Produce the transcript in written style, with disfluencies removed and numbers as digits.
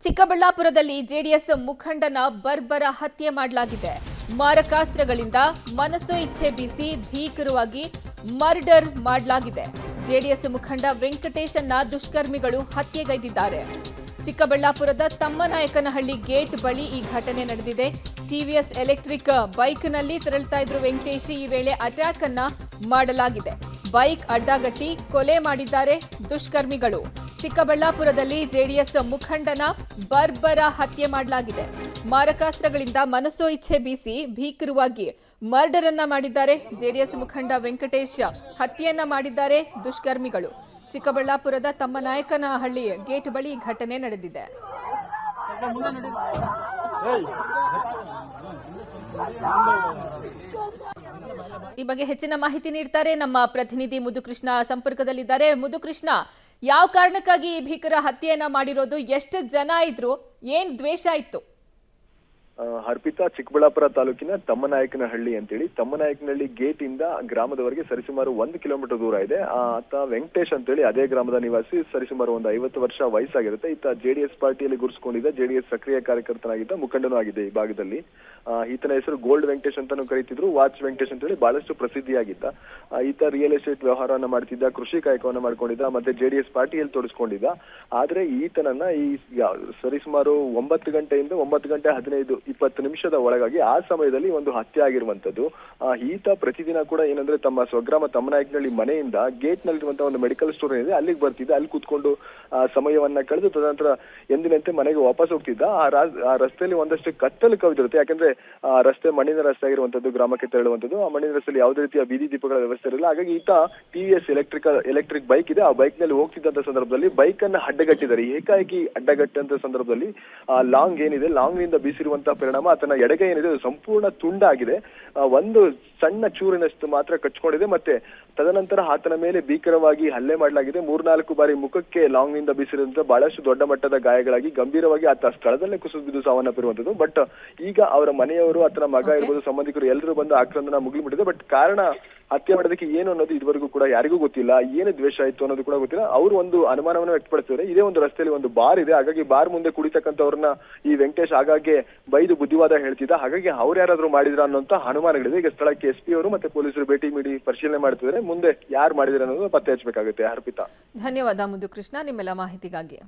ಚಿಕ್ಕಬಳ್ಳಾಪುರದಲ್ಲಿ ಜೆಡಿಎಸ್ ಮುಖಂಡನ ಬರ್ಬರ ಹತ್ಯೆ ಮಾಡಲಾಗಿದೆ. ಮಾರಕಾಸ್ತ್ರಗಳಿಂದ ಮನಸೋ ಇಚ್ಛೆ ಬೀಸಿ ಭೀಕರವಾಗಿ ಮರ್ಡರ್ ಮಾಡಲಾಗಿದೆ. ಜೆಡಿಎಸ್ ಮುಖಂಡ ವೆಂಕಟೇಶನ್ನ ದುಷ್ಕರ್ಮಿಗಳು ಹತ್ಯೆಗೈದಿದ್ದಾರೆ. ಚಿಕ್ಕಬಳ್ಳಾಪುರದ ತಮ್ಮನಾಯಕನಹಳ್ಳಿ ಗೇಟ್ ಬಳಿ ಈ ಘಟನೆ ನಡೆದಿದೆ. ಟಿವಿಎಸ್ ಎಲೆಕ್ಟ್ರಿಕ್ ಬೈಕ್ನಲ್ಲಿ ತೆರಳುತ್ತಾ ಇದ್ರು ವೆಂಕಟೇಶ್. ಈ ವೇಳೆ ಅಟ್ಯಾಕ್ ಅನ್ನ ಮಾಡಲಾಗಿದೆ. ಬೈಕ್ ಅಡ್ಡಗಟ್ಟಿ ಕೊಲೆ ಮಾಡಿದ್ದಾರೆ ದುಷ್ಕರ್ಮಿಗಳು. ಚಿಕ್ಕಬಳ್ಳಾಪುರದಲ್ಲಿ ಜೆಡಿಎಸ್ ಮುಖಂಡನ ಬರ್ಬರ ಹತ್ಯೆ ಮಾಡಲಾಗಿದೆ. ಮಾರಕಾಸ್ತ್ರಗಳಿಂದ ಮನಸೋ ಇಚ್ಛೆ ಬೀಸಿ ಭೀಕರವಾಗಿ ಮರ್ಡರ್ ಅನ್ನ ಮಾಡಿದ್ದಾರೆ. ಜೆಡಿಎಸ್ ಮುಖಂಡ ವೆಂಕಟೇಶ್ ಹತ್ಯೆಯನ್ನ ಮಾಡಿದ್ದಾರೆ ದುಷ್ಕರ್ಮಿಗಳು. ಚಿಕ್ಕಬಳ್ಳಾಪುರದ ತಮ್ಮನಾಯಕನಹಳ್ಳಿ ಗೇಟ್ ಬಳಿ ಈ ಘಟನೆ ನಡೆದಿದೆ. ಈ ಬಗ್ಗೆ ಹೆಚ್ಚಿನ ಮಾಹಿತಿ ನೀಡ್ತಾರೆ ನಮ್ಮ ಪ್ರತಿನಿಧಿ ಮುದುಕೃಷ್ಣ ಸಂಪರ್ಕದಲ್ಲಿದ್ದಾರೆ. ಮುದುಕೃಷ್ಣ, ಯಾವ ಕಾರಣಕ್ಕಾಗಿ ಈ ಭೀಕರ ಹತ್ಯೆಯನ್ನ ಮಾಡಿರೋದು? ಎಷ್ಟು ಜನ ಇದ್ರು? ಏನ್ ದ್ವೇಷ ಇತ್ತು? ಅರ್ಪಿತಾ, ಚಿಕ್ಕಬಳ್ಳಾಪುರ ತಾಲೂಕಿನ ತಮ್ಮನಾಯಕನಹಳ್ಳಿ ಅಂತೇಳಿ, ತಮ್ಮನಾಯಕನಹಳ್ಳಿ ಗೇಟ್ ಇಂದ ಗ್ರಾಮದವರೆಗೆ ಸರಿಸುಮಾರು 1 ಕಿಲೋಮೀಟರ್ ದೂರ ಇದೆ. ಆತ ವೆಂಕಟೇಶ್ ಅಂತೇಳಿ ಅದೇ ಗ್ರಾಮದ ನಿವಾಸಿ. ಸರಿಸುಮಾರು ಒಂದು 50 ವರ್ಷ ವಯಸ್ಸಾಗಿರುತ್ತೆ. ಈತ ಜೆಡಿಎಸ್ ಪಾರ್ಟಿಯಲ್ಲಿ ಗುರುಸ್ಕೊಂಡಿದ್ದ, ಜೆಡಿಎಸ್ ಸಕ್ರಿಯ ಕಾರ್ಯಕರ್ತನಾಗಿದ್ದ, ಮುಖಂಡನೂ ಆಗಿದೆ ಈ ಭಾಗದಲ್ಲಿ. ಈತನ ಹೆಸರು ಗೋಲ್ಡ್ ವೆಂಕಟೇಶ್ ಅಂತಾನು ಕರೀತಿದ್ರು, ವಾಚ್ ವೆಂಕಟೇಶ್ ಅಂತೇಳಿ ಬಹಳಷ್ಟು ಪ್ರಸಿದ್ಧಿಯಾಗಿದ್ದ. ಈತ ರಿಯಲ್ ಎಸ್ಟೇಟ್ ವ್ಯವಹಾರವನ್ನ ಮಾಡ್ತಿದ್ದ, ಕೃಷಿ ಕಾಯಕವನ್ನ ಮಾಡ್ಕೊಂಡಿದ್ದ, ಮತ್ತೆ ಜೆಡಿಎಸ್ ಪಾರ್ಟಿಯಲ್ಲಿ ತೊಡಸ್ಕೊಂಡಿದ್ದ. ಆದ್ರೆ ಈತನನ್ನ ಈ ಸರಿಸುಮಾರು 9 ಗಂಟೆಯಿಂದ 9:15-20 ನಿಮಿಷದ ಒಳಗಾಗಿ ಆ ಸಮಯದಲ್ಲಿ ಒಂದು ಹತ್ಯೆ ಆಗಿರುವಂತದ್ದು. ಈತ ಪ್ರತಿದಿನ ಕೂಡ ಏನಂದ್ರೆ ತಮ್ಮ ಸ್ವಗ್ರಾಮ ತಮ್ಮನಾಯಕನಹಳ್ಳಿ ಮನೆಯಿಂದ ಗೇಟ್ ನಲ್ಲಿರುವಂತಹ ಒಂದು ಮೆಡಿಕಲ್ ಸ್ಟೋರ್ ಏನಿದೆ ಅಲ್ಲಿಗೆ ಬರ್ತಿದ್ದ. ಅಲ್ಲಿ ಕೂತ್ಕೊಂಡು ಸಮಯವನ್ನ ಕಳೆದು ತದನಂತರ ಎಂದಿನಂತೆ ಮನೆಗೆ ವಾಪಸ್ ಹೋಗ್ತಿದ್ದ. ಆ ರಸ್ತೆಯಲ್ಲಿ ಒಂದಷ್ಟು ಕತ್ತಲು ಕವಿದಿರುತ್ತೆ. ಯಾಕಂದ್ರೆ ಆ ರಸ್ತೆ ಮಣ್ಣಿನ ರಸ್ತೆ ಆಗಿರುವಂತದ್ದು, ಗ್ರಾಮಕ್ಕೆ ತೆರಳುವಂತದ್ದು. ಆ ಮಣ್ಣಿನ ರಸ್ತೆಯಲ್ಲಿ ಯಾವುದೇ ರೀತಿಯ ಬೀದಿ ದೀಪಗಳ ವ್ಯವಸ್ಥೆ ಇರಲಿಲ್ಲ. ಹಾಗಾಗಿ ಈತ ಟಿವಿಎಸ್ ಎಲೆಕ್ಟ್ರಿಕ್ ಬೈಕ್ ಇದೆ, ಆ ಬೈಕ್ ನಲ್ಲಿ ಹೋಗ್ತಿದ್ದಂತ ಸಂದರ್ಭದಲ್ಲಿ ಬೈಕ್ ಅನ್ನ ಅಡ್ಡಗಟ್ಟಿದ್ದಾರೆ. ಏಕಾಏಕಿ ಅಡ್ಡಗಟ್ಟಂತ ಸಂದರ್ಭದಲ್ಲಿ ಲಾಂಗ್ ಏನಿದೆ, ಲಾಂಗ್ ನಿಂದ ಬೀಸಿರುವಂತಹ ಪರಿಣಾಮ ಆತನ ಎಡಗೈ ಏನಿದೆ ಅದು ಸಂಪೂರ್ಣ ತುಂಡಾಗಿದೆ. ಒಂದು ಸಣ್ಣ ಚೂರಿನಷ್ಟು ಮಾತ್ರ ಕಚ್ಕೊಂಡಿದೆ. ಮತ್ತೆ ತದನಂತರ ಆತನ ಮೇಲೆ ಭೀಕರವಾಗಿ ಹಲ್ಲೆ ಮಾಡಲಾಗಿದೆ. 3-4 ಬಾರಿ ಮುಖಕ್ಕೆ ಲಾಂಗ್ ನಿಂದ ಬೀಸಿರುವಂತಹ ಬಹಳಷ್ಟು ದೊಡ್ಡ ಮಟ್ಟದ ಗಾಯಗಳಾಗಿ ಗಂಭೀರವಾಗಿ ಆತ ಸ್ಥಳದಲ್ಲೇ ಕುಸಿದು ಬಿದ್ದು ಸಾವನ್ನಪ್ಪಿರುವಂತದ್ದು. ಬಟ್ ಈಗ ಅವರ ಮನೆಯವರು, ಆತನ ಮಗ ಇರ್ಬೋದು, ಸಂಬಂಧಿಕರು ಎಲ್ಲರೂ ಬಂದು ಆಕ್ರಂದನ ಮುಗಿಬಿಟ್ಟಿದೆ. ಬಟ್ ಕಾರಣ ಹತ್ಯೆ ಮಾಡೋದಕ್ಕೆ ಏನು ಅನ್ನೋದು ಇದುವರೆಗೂ ಕೂಡ ಯಾರಿಗೂ ಗೊತ್ತಿಲ್ಲ. ಏನು ದ್ವೇಷ ಇತ್ತು ಅನ್ನೋದು ಕೂಡ ಗೊತ್ತಿಲ್ಲ. ಅವರು ಒಂದು ಅನುಮಾನವನ್ನು ವ್ಯಕ್ತಪಡಿಸಿದ್ದಾರೆ. ಇದೇ ಒಂದು ರಸ್ತೆಯಲ್ಲಿ ಒಂದು ಬಾರ್ ಇದೆ, ಹಾಗಾಗಿ ಬಾರ್ ಮುಂದೆ ಕುಡಿತಕ್ಕಂಥವ್ರನ್ನ ಈ ವೆಂಕಟೇಶ್ ಆಗಾಗ್ಗೆ ಬೈದು ಬುದ್ಧಿವಾದ ಹೇಳ್ತಿದ್ದ. ಹಾಗಾಗಿ ಅವ್ರು ಯಾರಾದ್ರೂ ಮಾಡಿದ್ರ ಅನ್ನೋಂತ ಅನುಮಾನಗಳಿದೆ. ಈಗ ಸ್ಥಳಕ್ಕೆ ಎಸ್ಪಿ ಅವರು ಮತ್ತೆ ಪೊಲೀಸರು ಭೇಟಿ ನೀಡಿ ಪರಿಶೀಲನೆ ಮಾಡ್ತಿದ್ದಾರೆ. ಮುಂದೆ ಯಾರು ಮಾಡಿದ್ರೆ ಅನ್ನೋದು ಪತ್ತೆ ಹಚ್ಚಬೇಕಾಗುತ್ತೆ. ಅರ್ಪಿತಾ, ಧನ್ಯವಾದ ಮುದುಕೃಷ್ಣ ನಿಮ್ಮೆಲ್ಲ ಮಾಹಿತಿಗಾಗಿ.